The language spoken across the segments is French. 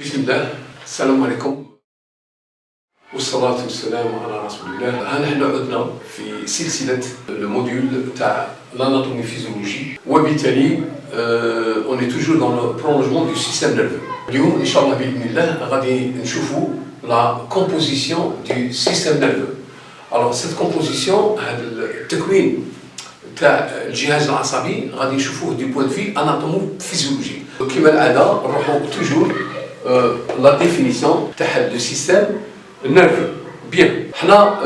بسم الله السلام عليكم والصلاة والسلام على رسول الله. نحن عدنا في سلسلة الموديول تاع l'anatomie physiologie وبالتالي on est toujours dans le prolongement du système nerveux. اليوم إن شاء الله بإذن الله غادي نشوفوا la composition du système nerveux. Alors cette composition هذا التكوين تاع الجهاز العصبي غادي نشوفوه du point de vue anatomo-physiologique. كما العادة نروحوا toujours la définition تاع le système nerveux. Bien. حنا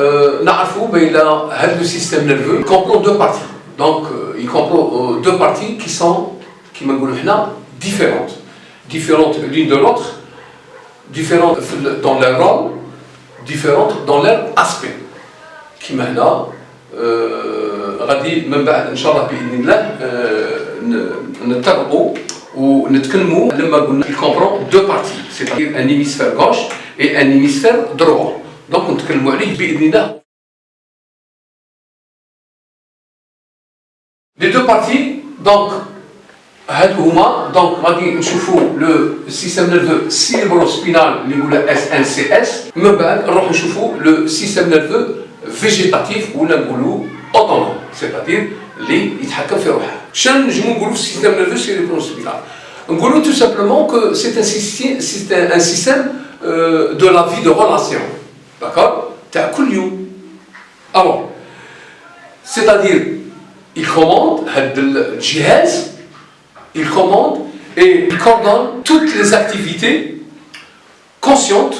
نعرفوا بين هذا le système nerveux comprend deux parties. Donc il comprend deux parties qui sont كما نقولوا حنا différentes l'une de l'autre, différentes dans leur rôle, différentes dans leur aspect. كما هنا غادي من بعد ان شاء الله باذن الله نتطرقوا ونتكلموا لما قلنا il comprend deux parties, c'est-à-dire un hémisphère gauche et un hémisphère droit. Donc نتكلموا عليه باذن الله. Les deux parties donc هادو هما donc غادي نشوفوا le système nerveux cérébro-spinal اللي نقولها SNCS. من بعد نروحوا نشوفوا le système nerveux végétatif ولا نقولوا autonome, c'est-à-dire اللي يتحكم في روحه. شنو نجمو نقولوا في السيستم نيرفو cérébro-spinal؟ نقولوا tout simplement que c'est un système de la vie de relation, d'accord, تاع كل يوم. Alors c'est-à-dire il commande هاد الجهاز il commande et il coordonne toutes les activités conscientes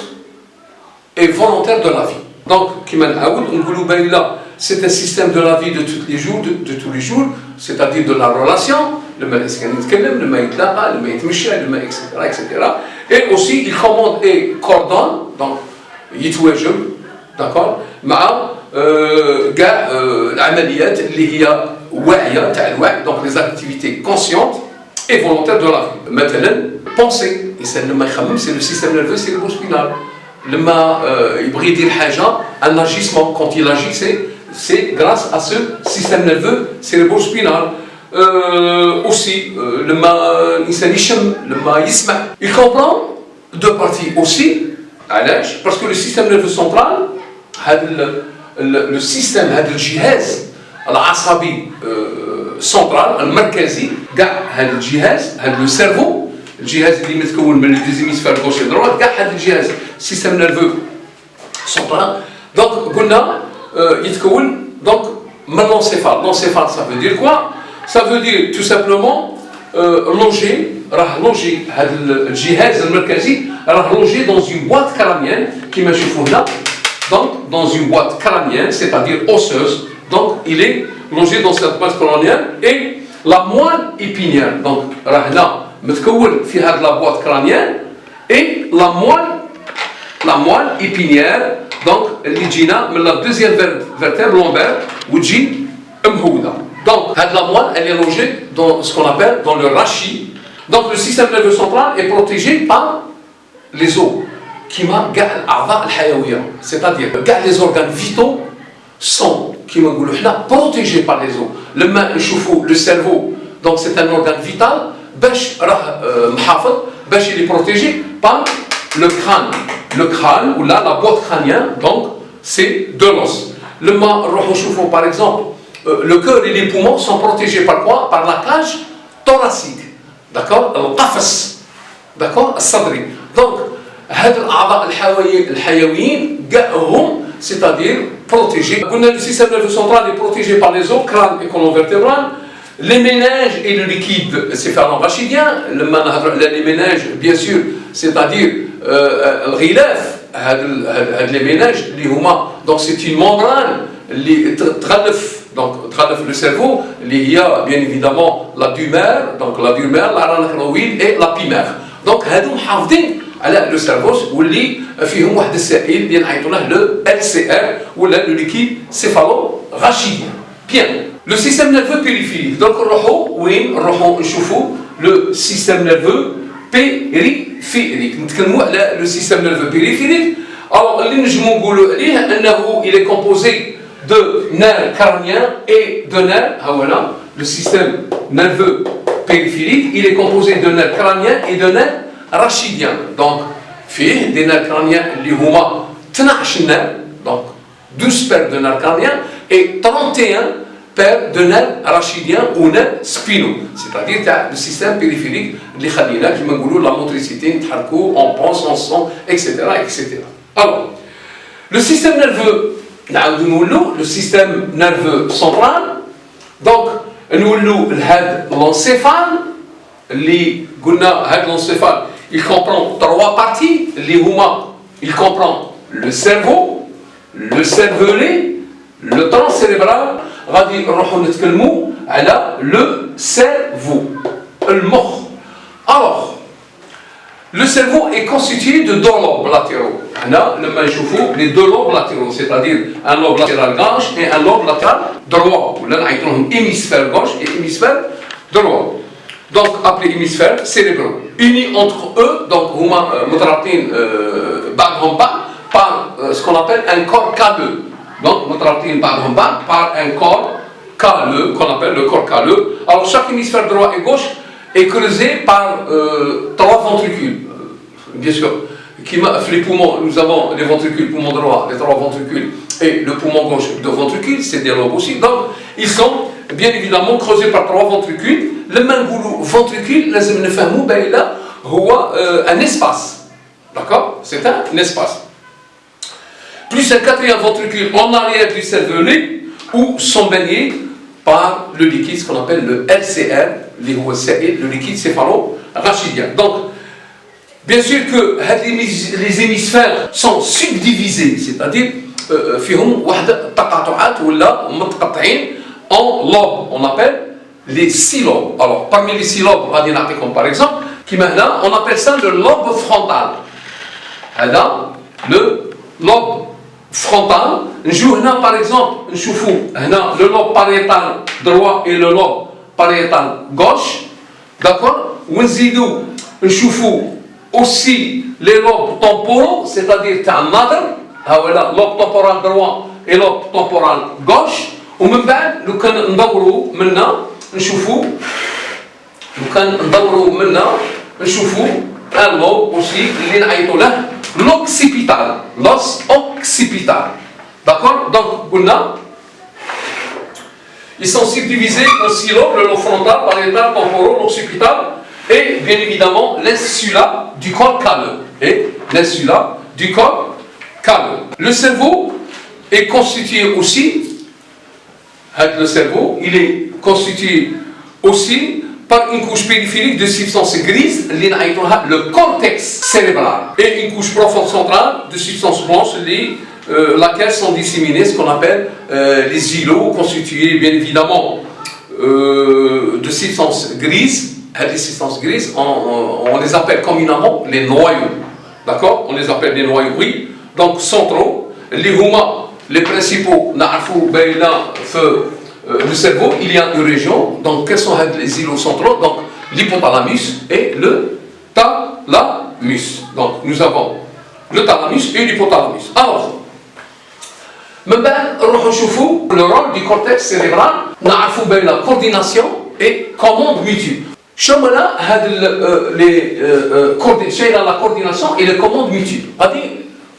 et volontaires de la vie. Donc كما نعاود نقولوا باين لا c'est un système de la vie de tous les jours, de tous les jours, c'est-à-dire de la relation, لما الإنسان يتكلم، لما يتلاقى، لما يتمشى، لما etc. Et aussi il commande et coordonne, donc يتواجد، d'accord، مع كاع العمليات اللي هي واعية تاع الوعي، donc les activités conscientes et volontaires de la vie. مثلا penser، الإنسان لما يخمم c'est le système nerveux cérébro-spinal. لما يبغي يدير حاجة un agissement, quand il agit c'est grâce à ce système nerveux cérébro-spinal. Aussi لما الإنسان يشم، لما يسمع. Il comprend deux parties aussi. علاش؟ parce que le système nerveux central هذا le système هذا الجهاز العصبي central المركزي كاع هذا الجهاز هذا le cerveau، الجهاز اللي متكون من الديزيميسفير غوش ودروات، كاع هذا الجهاز سيستم نيرفو سونترال. دونك قلنا يتكون دونك من l'encéphale. L'encéphale ça veut dire quoi? Ça veut dire tout simplement loger، راه لوجي هذا الجهاز المركزي راه لوجي dans une boîte crânienne كما نشوفوا هنا. Donc dans une boîte crânienne, c'est-à-dire osseuse. Donc il est logé dans cette boîte crânienne et la moelle épinière. Donc راه هنا متكون في هذه la boîte crânienne et la moelle épinière donc اللي تجينا من la deuxième vertèbre lombaire وتجي مهودة. Donc هذه la moelle elle est logée dans ce qu'on appelle dans le rachis. Donc le système nerveux central est protégé par les os كيما كاع الأعضاء الحيوية، c'est-à-dire كاع les organes vitaux sont كيما نقولوا حنا protégés par les os. لما نشوفوا le cerveau donc c'est un organe vital باش راه محافظ باش il est protégé par le crâne ou là la boîte crânienne, donc c'est de l'os. لما نروحوا نشوفوا par exemple le cœur et les poumons sont protégés par quoi? Par la cage thoracique, d'accord, القفص، d'accord، الصدري. donc هاد الأعضاء الحيويين كاع هم c'est-à-dire protégés. قلنا le système nerveux central est protégé par les os, crâne et colonne vertébrale. Les méninges et le liquide céphalorachidien. لما نهضروا على les méninges bien sûr c'est-à-dire الغلاف هاد les méninges اللي هما donc c'est une membrane اللي تغلف donc تغلف le cerveau اللي هي bien évidemment la dumère, donc la dumère, l'arachnoïde et la pimère. donc هادو محافظين على le cerveau واللي فيهم واحد السائل اللي نعيطوا له le LCR ولا le liquide céphalorachidien. Bien. Le système nerveux périphérique. Donc نروحوا نشوفوا le système nerveux périphérique. نتكلموا على le système nerveux périphérique. Alors اللي نجمو نقولوا عليه انه il est composé de nerfs crâniens et de nerfs. Voilà, le système nerveux périphérique, il est composé de nerfs crâniens et de nerfs rachidien. Donc فيه des nerfs crâniens اللي هما 12 nerfs, donc 12 paires de nerfs crâniens et 31 paires de nerfs rachidiens ou nerfs spinaux, c'est-à-dire le système périphérique اللي خلينا كما نقولوا la motricité نتحركوا, on pense, on sent, etc. etc. Alors, le système nerveux, le système nerveux central, donc nous l'encéphale, l'encéphale, il comprend 3 parties, il comprend le cerveau, le cervelet, le tronc cérébral. غادي نروحوا نتكلموا على le cerveau, المخ. Alors, le cerveau est constitué de 2 lobes latéraux. هنا لما نشوفوا les 2 lobes latéraux, c'est-à-dire un lobe latéral gauche et un lobe latéral droit, ولا نعيطوا لهم hémisphère gauche et hémisphère droit. Donc appelé hémisphère cérébraux, unis entre eux, donc هما مترابطين بعضهم بعض par ce qu'on appelle un corps calleux. Donc مترابطين بعضهم بعض par un corps calleux qu'on appelle le corps calleux. Alors chaque hémisphère droit et gauche est creusé par 3 ventricules. Bien sûr, les poumons, nous avons les ventricules, poumon droit, les 3 ventricules, et le poumon gauche, 2 ventricules, c'est des lobes aussi. Donc, ils sont bien évidemment creusés par 3 ventricules. Le mangoulou ventricule, لازم نفهموا بأنه هو un espace. D'accord? C'est un espace. Plus un 4e ventricule en arrière du cervelet, où sont baignés par le liquide, ce qu'on appelle le LCR, le liquide céphalo-rachidien. Donc, bien sûr que les hémisphères sont subdivisés, c'est-à-dire فيهم واحد تقاطعات ولا متقطعين en lobes, on appelle les 6 lobes. Alors, parmi les 6 lobes, comme par exemple, on appelle ça le lobe frontal. هذا le lobe frontal. نجو هنا par exemple نشوفوا هنا le lobe pariétal droit et le lobe pariétal gauche, d'accord. ونزيدوا نشوفوا aussi les lobes temporaux, c'est-à-dire تاع النظر, ها voilà lobe temporal droit et lobe temporal gauche. ومن بعد لو كان ندوروا منا نشوفوا un lobe aussi اللي نعيطوا له l'occipital, l'os occipital. D'accord? Donc, ils sont subdivisés en 6 lobes, le lobe frontal, pariétal, temporal, occipital, et bien évidemment l'insula du corps calleux. Le cerveau est constitué aussi, par une couche périphérique de substance grise, le cortex cérébral, et une couche profonde centrale de substance blanche, laquelle sont disséminés ce qu'on appelle les îlots, constitués bien évidemment de substances grises. Les substances grises, on les appelle communément les noyaux. D'accord? On les appelle les noyaux, oui. Donc centraux, les principaux, le cerveau, il y a une région. Donc quels sont les îlots centraux? Donc l'hypothalamus et le thalamus. Donc nous avons le thalamus et l'hypothalamus. Alors, le rôle du cortex cérébral, la coordination et commande multiple. شو معنى la coordination et les commandes multiples.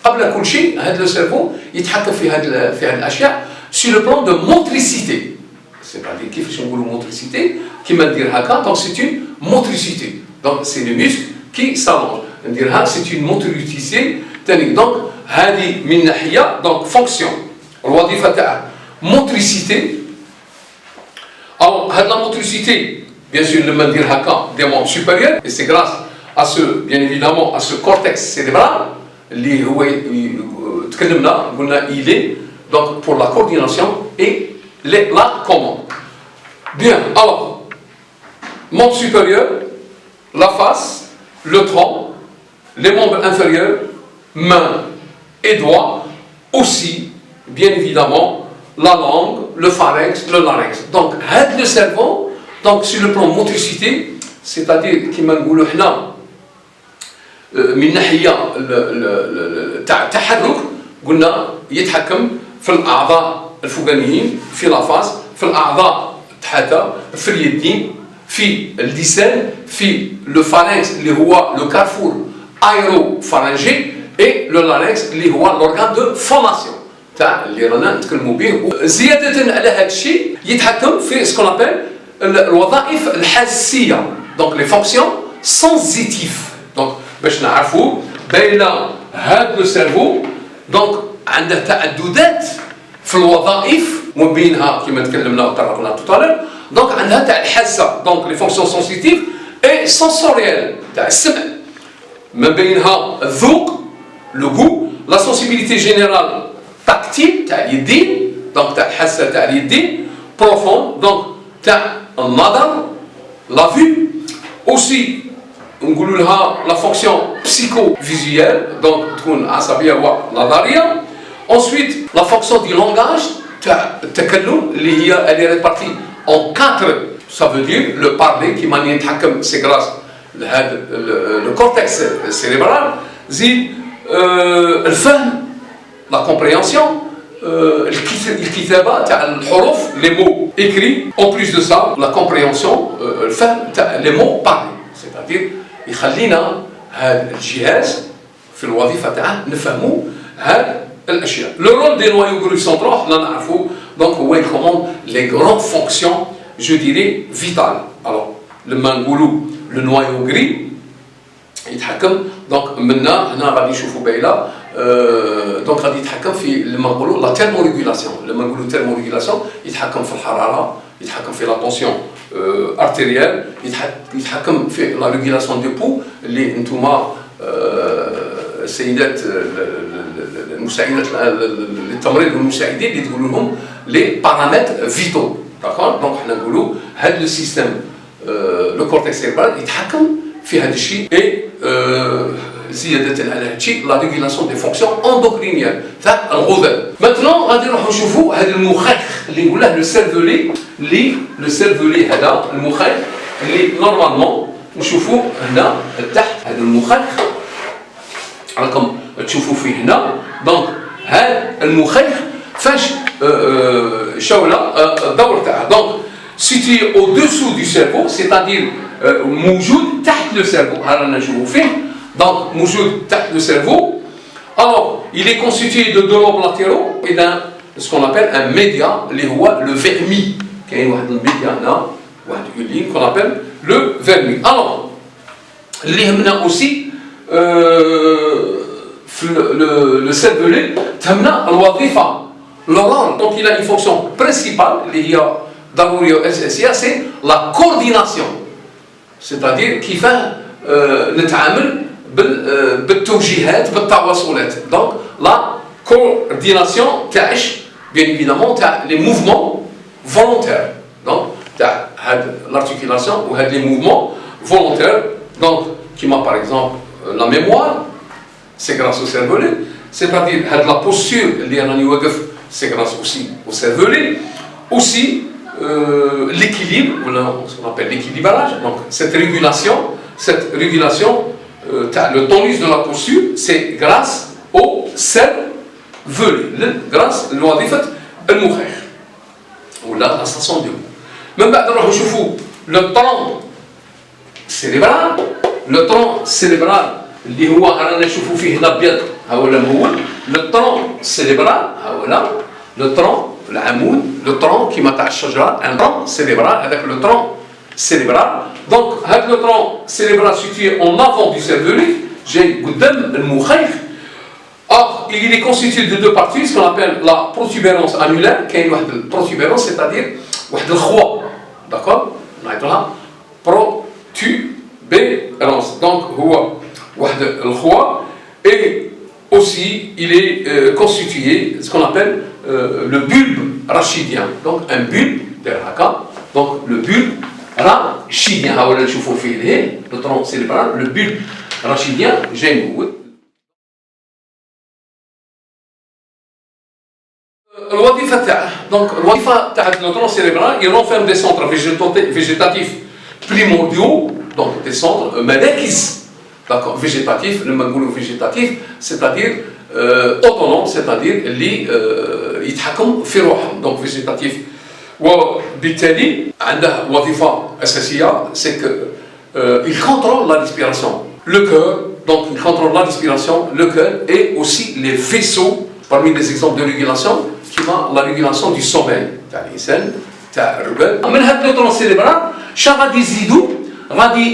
قبل كل شيء هذا السيرفو يتحكم في هذه الاشياء sur le plan de motricité. C'est-à-dire كيفاش نقولوا motricité كيما ندير هكا, donc c'est une motricité. Donc c'est le muscle qui s'allonge. نديرها c'est une motricité technique. Donc هذه من ناحيه donc fonction الوظيفه تاعها motricité. Alors هذه la motricité bien sûr لما ندير هكا des membres supérieurs, et c'est grâce à ce bien évidemment à ce cortex cérébral اللي هو تكلمنا قلنا il est donc pour la coordination et la commande. Bien, alors membre supérieur, la face, le tronc, les membres inférieurs, mains et doigts, aussi bien évidemment la langue, le pharynx, le larynx. Donc aide le cerveau, donc sur le plan motricité, c'est-à-dire كيما نقولوا حنا من ناحيه تاع التحرك قلنا يتحكم في الاعضاء الفوقانيين في لافاس, في الاعضاء تحت, في اليدين, في اللسان في le pharynx اللي هو le carrefour aéropharyngé et le larynx اللي هو l'organe de phonation تاع اللي رانا نتكلموا به. زيادة على هذا الشيء يتحكم في ce qu'on appelle الوظائف الحاسية donc les fonctions sensitives. donc باش نعرفوا بين هذا لو سيرفو donc عنده تعددات في الوظائف وبينها كما تكلمنا وطرقنا توتالر. donc عندها تاع الحاسه donc les fonctions sensitives et sensorielles تاع السمع ما بينها الذوق le goût la sensibilité générale tactile تاع اليدين donc تاع الحاسه تاع اليدين profonde donc تاع النظر la vue aussi نقولوا لها la fonction psychovisuelle donc تكون عصبيه ونظريه. ensuite la fonction du langage تاع التكلم اللي هي elle est répartie en 4 ça veut dire le parler qui ماني نتحكم c'est grâce لهذا le cortex cérébral. زيد الفهم la compréhension الكتابه تاع الحروف les mots écrits. en plus de ça la compréhension الفهم تاع les mots parlés c'est-à-dire يخلينا هذا الجهاز في الوظيفه تاعه نفهموا هذه الاشياء. لو رول دي نوايو غري سونترال حنا نعرفوا دونك هو يكوموند لي غران فونكسيون جو ديري فيتال. الوغ لما نقولوا لو نوايو غري يتحكم دونك منا هنا غادي نشوفوا بايله دونك غادي يتحكم في لما نقولوا لا تيرموريغولاسيون. لما نقولوا تيرموريغولاسيون يتحكم في الحراره يتحكم في لا طونسيون ارتيريال يتحكم في لا ريغولاسيون دو بو اللي نتوما السيدات المساعدات للتمريض والمساعدين اللي تقولوا لهم لي بارامتر فيتو داكور. دونك حنا نقولوا هذا لو سيستيم لو كورتكس سيربرال يتحكم في هذا الشيء اي زياده على هذا الشيء لا ريغولاسيون دي فونكسيون اندوكرينيال تاع الغدد. مثلا غادي نروحوا نشوفوا هذا المخيخ اللي نقول له لو سيرفولي اللي لو سيرفولي هذا المخيخ اللي نورمالمون نشوفوا هنا تحت هذا المخيخ راكم تشوفوا فيه هنا. دونك هذا المخيخ فاش شاولا الدور تاعها دونك سيتي او دوسو دو سيرفو سيتادير موجود تحت لو سيرفو. ها رانا نشوفوا فيه دونك موجود تحت لو سيرفو. alors il est constitué de deux lobes latéraux et d'un ce qu'on appelle un média اللي هو le vermis. كاين واحد الميديا هنا واحد اللي qu'on appelle le vermis. alors اللي يهمنا aussi le cervelet تهمنا الوظيفه le rôle. donc il a une fonction principale اللي هي ضروريه واساسيه c'est la coordination c'est-à-dire كيفاه نتعامل بالتوجيهات بالتواصلات. donc la coordination تاعش bien évidemment تاع les mouvements volontaires donc تاع هاد l'articulation ou هاد les mouvements volontaires. donc كيما par exemple la mémoire c'est grâce au cervelet c'est-à-dire هاد la posture اللي راني واقف c'est grâce aussi au cervelet. aussi l'équilibre ou ce qu'on appelle l'équilibrage donc cette régulation le tonus de la posture c'est grâce au cervelet grâce لوظيفة المخيخ ولا la station du من بعد نروحوا نشوفوا le tronc cérébral. le tronc cérébral اللي هو رانا نشوفوا فيه هنا ابيض ها هو المهول le tronc cérébral ها هو le tronc العمود le tronc كيما تاع الشجره un tronc cérébral هذاك le tronc cérébral. donc هذا le tronc cérébral situé en avant du cervelet جاي قدام المخيخ. or il est constitué de deux parties ce qu'on appelle la protubérance annulaire. كاين واحد البروتوبيرونس c'est-à-dire واحد الخوا داكور نعيطوها protubérance donc هو واحد الخوا. et aussi il est constitué ce qu'on appelle le bulbe rachidien. donc un bulbe داير هكا donc le bulbe rachidien ها ولا نشوفوا فيه لهيه le tronc cérébral le bulbe rachidien جاي موجود. الوظيفه تاعه دونك الوظيفه تاع le tronc cérébral il renferme des centres végétatifs primordiaux donc des centres مراكز d'accord végétatif. لما نقولوا végétatif c'est-à-dire autonome c'est-à-dire اللي يتحكم في روحهم donc végétatif وبالتالي عنده وظيفه SSIA, c'est que il contrôle la respiration. Le cœur, donc il contrôle la respiration, le cœur et aussi les vaisseaux, parmi les exemples de régulation, qui ont la régulation du sommeil. من هاد النيورون cérébrales, شا غادي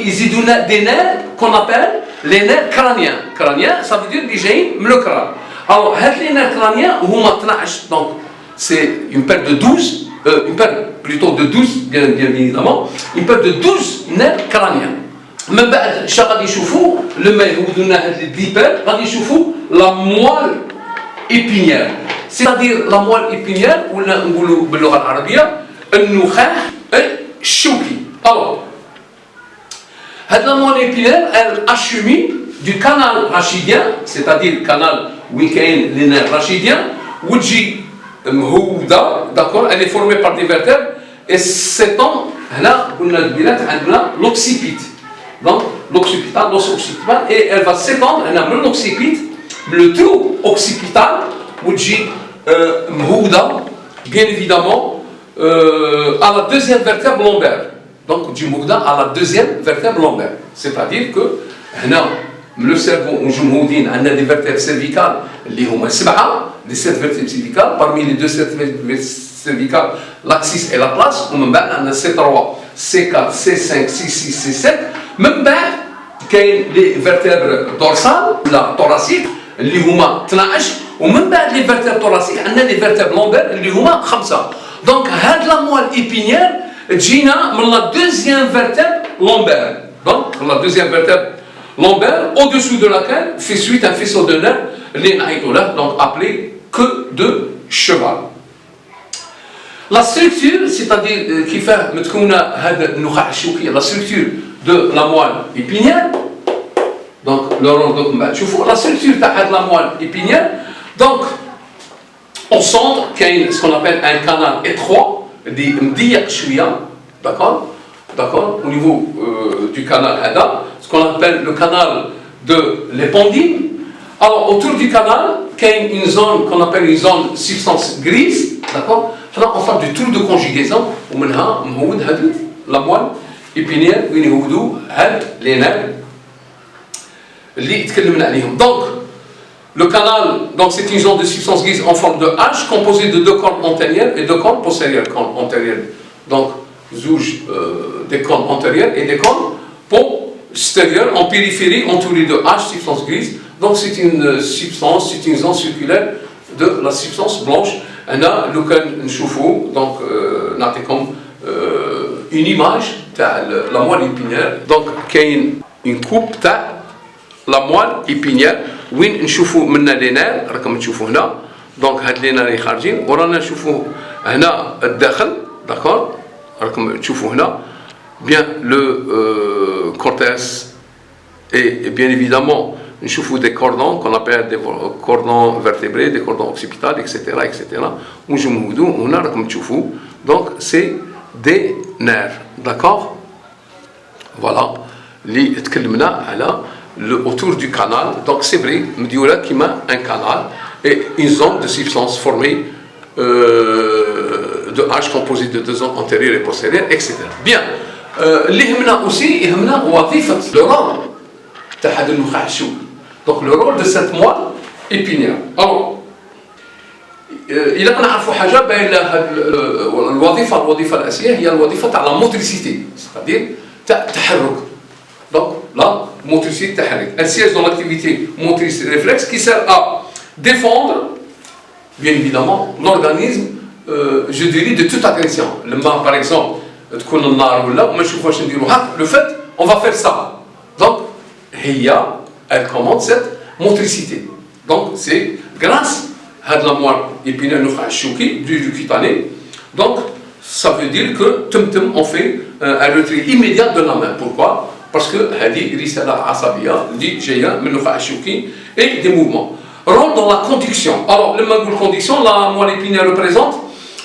يزيدوا des nerfs qu'on appelle les nerfs crâniens. Crâniens, ça veut dire اللي جايين من le crâne. Alors هاد les nerfs crâniens هما 12, donc c'est une paire de 12, une paire plutôt de 12, bien évidemment, une paire de 12 nerfs crâniens. من بعد شا غادي يشوفوا لما يهودوا لنا هاد الديبال غادي يشوفوا la moelle épinière. C'est-à-dire la moelle épinière ولا نقولوا باللغة العربية النخاع الشوكي. Alors هاد la moelle épinière elle achemine du canal rachidien, c'est-à-dire le canal وين كاين les nerfs rachidiens وتجي مهودة, d'accord, elle est formée par des vertèbres et s'étend هنا قلنا البلاد عندنا l'occiput. Donc l'occipital, l'os occipital, et elle va s'étendre, elle a le occiput, le trou occipital, وتجي مهودة, bien évidemment, à la deuxième vertèbre lombaire. Donc du مهودة à la deuxième vertèbre lombaire. C'est-à-dire que هنا le cerveau ونجو مهودين عندنا des vertèbres cervicales اللي هما 7, les 7 vertèbres cervicales, parmi les 2 vertèbres cervicales, l'axis et la place, ومن بعد عندنا C3, C4, C5, C6, C7. من بعد كاين لي فيرتيبر دورسال ولا thoracique اللي هما 12 ومن بعد لي فيرتيبر thoracique عندنا لي فيرتيبر لومبير اللي هما 5. دونك هاد لا موال ايبينيير تجينا من لا دوزيام فيرتيبر لومبير. دونك لا دوزيام فيرتيبر لومبير au-dessous de laquelle fait suite un faisceau de nerfs اللي نعيطوا له donc appelé queue de cheval. La structure, c'est-à-dire كيفاه متكونه هذا النخاع الشوكي, la structure de la moelle épinière, donc le rôle de la structure de la moelle épinière, donc au centre il y a ce qu'on appelle un canal étroit, d'accord, au niveau du canal ce qu'on appelle le canal de l'épondyle. Alors autour du canal il y a une zone qu'on appelle une zone substance grise, d'accord, on fait du tour de conjugaison ومنها مهود هذه la moelle épinière وين يهودوا هاد les nerfs اللي تكلمنا عليهم. Donc le canal, donc c'est une zone de substance grise en forme de H composée de 2 cornes antérieures et 2 cornes postérieures. Cornes antérieures, donc zouj des cornes antérieures et des cornes postérieures en périphérie entourée de H substance grise. Donc c'est une substance, c'est une zone circulaire de la substance blanche. هنا لو كان نشوفوا donc نعطيكم une image تاع la moelle épinière. Donc كاين une coupe تاع la moelle épinière وين نشوفوا منها لي نير راكم تشوفوا هنا. دونك هاد لي نير اللي خارجين ورانا نشوفوا هنا الداخل, داكور, راكم تشوفوا هنا bien le cortex et bien évidemment نشوفوا des cordons qu'on appelle des cordons vertébrés, des cordons occipitaux, etc. ونجمودوا هنا راكم تشوفوا. donc c'est des nerfs, d'accord. Voilà اللي تكلمنا على autour du canal. donc c'est vrai مديوره كيما un canal et une zone de substance formée de H composée de 2 zones antérieures et postérieures, etc. bien. اللي يهمنا aussi يهمنا وظيفه le rôle تاع هذا النخاع الشوكي. donc le rôle de cette moelle épinière. alors إذا نعرفوا حاجة باين لها الوظيفة الأساسية هي الوظيفة تاع la motricité, c'est-à-dire تاع التحرك. donc la motricité تحرك. elle siège dans l'activité motrice réflexe qui sert à défendre bien évidemment l'organisme, je dirais de toute agression. لما par exemple تكون النار ولا ما نشوفوش نديروا هاك le fait on va faire ça. donc elle commande cette motricité. donc c'est grâce à la moelle épinière نخاع الشوكي du cutané. donc ça veut dire que on fait un retrait immédiat de la main. pourquoi? parce que هذه رسالة عصبية اللي جاية من النخاع الشوكي et des mouvements. rôle dans la conduction. alors لما نقول conduction, la moelle épinière représente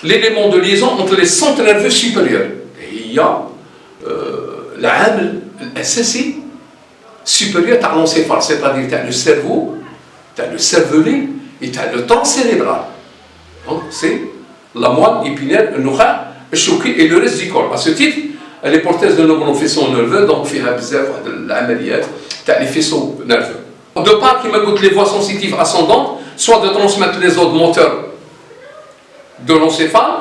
l'élément de liaison entre les centres nerveux supérieurs. هي العامل الأساسي supérieur تاع l'encéphale, c'est-à-dire تاع le cerveau, تاع le cervelet et تاع le tronc cérébral. donc c'est la moelle épinière النخاع الشوكي et le reste du corps. à ce titre les prothèses de nos faisceaux nerveux, donc فيها بزاف واحد العمليات تاع les faisceaux nerveux. De part qui m'écoute les voies sensitives ascendantes, soit de transmettre les ordres moteurs de l'encéphale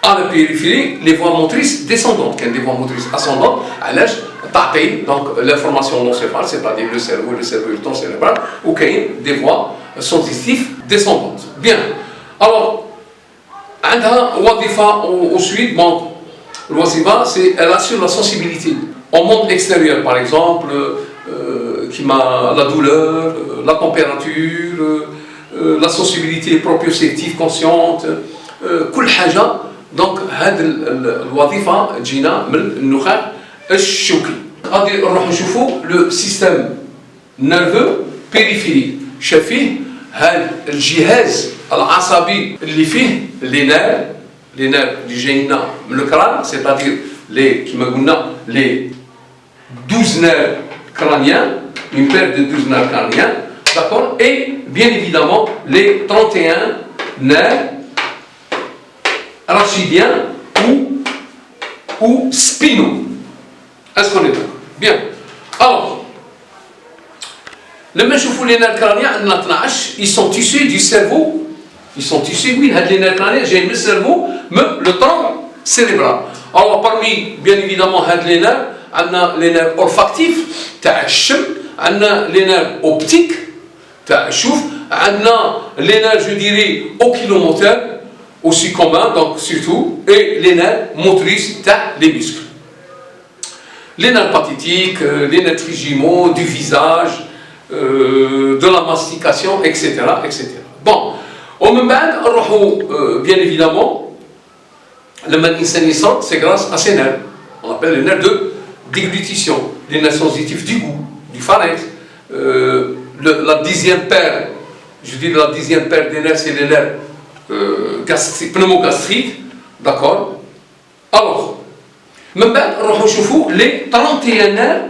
à la périphérie, les voies motrices descendantes. Qu'il y a des voies motrices ascendantes, علاش تعطي donc l'information de l'encéphale, c'est-à-dire le cerveau et le temps cérébral, ou qu'il y a des voies sensitives descendantes. Bien. Alors, عندها وظيفة ensuite, bon, الوظيفة c'est elle assure la sensibilité au monde extérieur, par exemple, qui m'a la douleur, la température, la sensibilité proprioceptive consciente, كل حاجة. donc هذه الوظيفة تجينا من النخاع الشوكي. غادي نروحو نشوفو لو سيستم نيرفو بيريفيري. شايفين هذا الجهاز العصبي اللي فيه لي نير اللي جايين من الكران، سيتادير لي كيما قلنا لي 12 nerfs crâniens, une paire de 12 nerfs crâniens, d'accord, et bien évidemment les 31 nerfs rachidiens ou spinaux. Est-ce qu'on est d'accord? Bien. Alors, لما نشوفوا les nerfs crâniens عندنا 12, ils sont issus du cerveau. Ils sont issus, oui, les nerfs crâniens j'ai le cerveau, mais le tronc cérébral. Alors parmi, bien évidemment, les nerfs, on a les nerfs olfactifs, تاع الشم, on a les nerfs optiques, تاع الشوف, on a les nerfs, je dirais, oculomoteurs, aussi communs, donc surtout, et les nerfs motrices, تاع les muscles. Les nerfs pathétiques, les nerfs trigémaux, du visage, de la mastication, etc., etc. Bon, ومن بعد نروحوا bien évidemment لما الانسان يصرخ c'est grâce à ces nerfs. On appelle les nerfs de déglutition, les nerfs sensitifs du goût, du pharynx. La 10e paire, je dis la 10e paire des nerfs, c'est les nerfs pneumogastriques, d'accord. Alors, من بعد نروحوا نشوفوا les 31 nerfs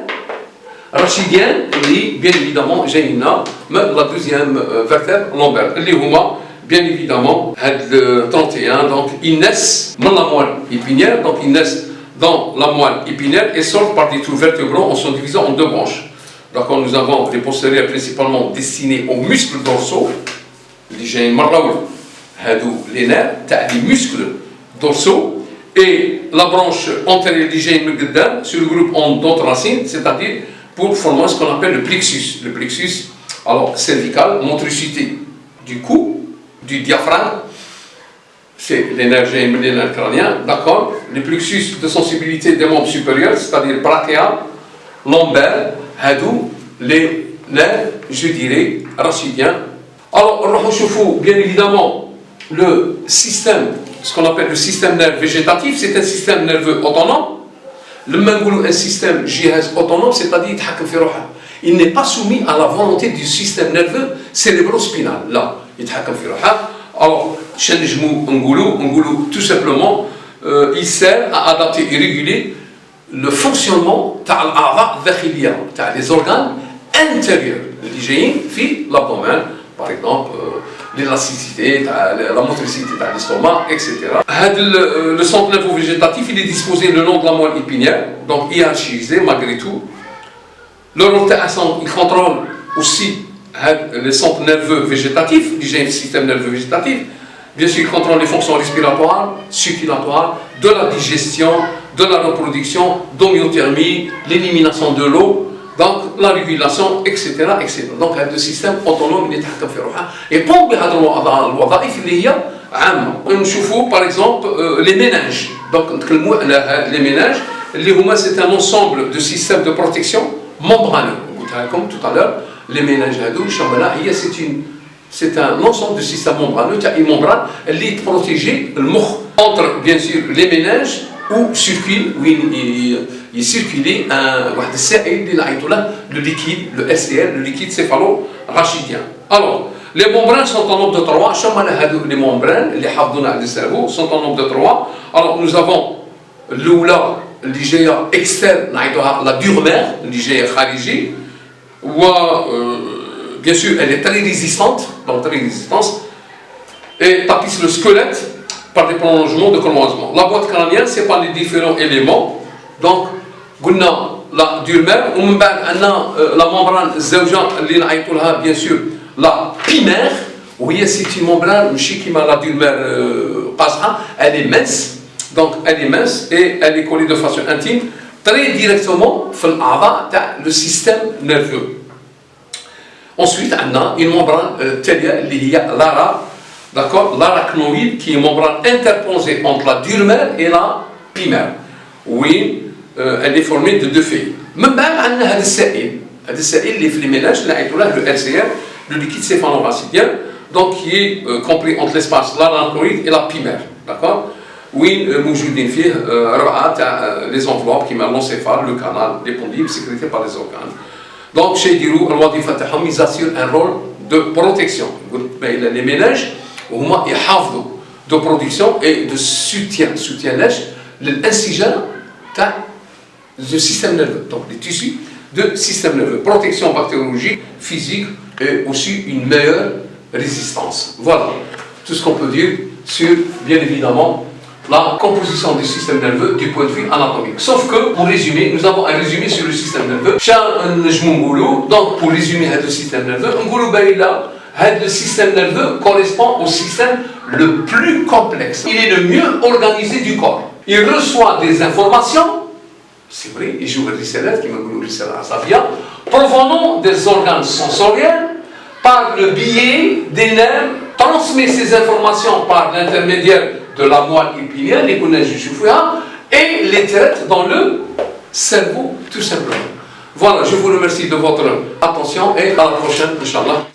rachidiens اللي bien évidemment جايين من la 2e vertèbre lombaire اللي هما bien évidemment, 31, donc ils naissent dans la moelle épinière, donc ils naissent dans la moelle épinière et sortent par des trous vertébraux en se divisant en deux branches. Donc nous avons les postérieurs principalement destinés aux muscles dorsaux, les nerfs, les muscles dorsaux, et la branche antérieure se regroupe en d'autres racines, c'est-à-dire pour former ce qu'on appelle le plexus, alors cervical, motricité du cou, du diaphragme, c'est les nerfs crâniens, d'accord, les plexus de sensibilité des membres supérieurs, c'est-à-dire brachial, lombaire, hadou, les nerfs, je dirais, rachidiens. Alors, on bien évidemment le système, ce qu'on appelle le système nerveux végétatif, c'est un système nerveux autonome. Le mangoulou, un système jihaz autonome, c'est-à-dire il n'est pas soumis à la volonté du système nerveux cérébro-spinal. Là, alors, tout simplement, il sert à adapter et réguler le fonctionnement des organes intérieurs, l'abdomen, par exemple, l'élasticité, la motricité de l'estomac, etc. Le centre nerveux végétatif, il est disposé le long de la moelle épinière, donc hiérarchisé malgré tout. Le rôle il contrôle aussi les centres nerveux végétatifs, déjà le système nerveux végétatif. Bien sûr, il contrôle les fonctions respiratoires, circulatoires, de la digestion, de la reproduction, d'homéothermie, l'élimination de l'eau, donc la régulation, etc. etc. Donc, le système autonome, il est et pour par exemple, les méninges. Donc, les méninges, c'est un ensemble de systèmes de protection membraneux. Comme tout à l'heure, les méninges, c'est un ensemble de systèmes membraneux, une membrane, elle est protégée entre, bien sûr, les méninges où circule, où il circulait le liquide, le SCL, le liquide céphalo-rachidien. Alors, les membranes sont en nombre de 3. Les membranes, les habdona du cerveau, sont en nombre de 3. Alors, nous avons l'oula, l'IGA externe, la dure mère, l'IGA khariji, ou bien sûr, elle est très résistante, donc très résistante, et tapisse le squelette par des prolongements de croisement. La boîte crânienne, c'est par les différents éléments Donc, قلنا la dulmère ومن بعد عندنا la membrane الزوجة اللي نعيطوا لها bien sûr la pimaire وهي c'est une membrane ماشي كيما la dulmère قاصحة, elle est mince, donc elle est mince et elle est collée de façon intime très directement في الأعضاء تاع le système nerveux. Ensuite, on a une membrane télé liée à l'ara, d'accord, l'arachnoïde, qui est une membrane interposée entre la dulmère et la pimaire. Oui, elle est formée de deux feuilles. Même on a هذا السائل اللي في les ménages, le LCR, le liquide céphalorachidien, donc qui est compris entre l'espace l'arachnoïde et la pimaire, d'accord. وين موجودين فيه ربعة تاع les enveloppes qui mènent l'encéphale, le canal, les condyles sécrétés par les organes. Donc, chez Dirou, ils assurent un rôle de protection. Les ménages, ils حافظوا de production et de soutien l'insigène du système nerveux. Donc, les tissus de système nerveux. Protection bactériologique, physique et aussi une meilleure résistance. Voilà tout ce qu'on peut dire sur, bien évidemment, la composition du système nerveux du point de vue anatomique. Sauf que, pour résumer, nous avons un résumé sur le système nerveux. Donc, pour résumer le système nerveux, le système nerveux correspond au système le plus complexe. Il est le mieux organisé du corps. Il reçoit des informations, c'est vrai, il joue le célèbre, qui m'a provenant des organes sensoriels par le biais des nerfs, transmet ces informations par l'intermédiaire de la moelle épinière, les et les traite dans le cerveau, tout simplement. Voilà, je vous remercie de votre attention et à la prochaine, Inch'Allah.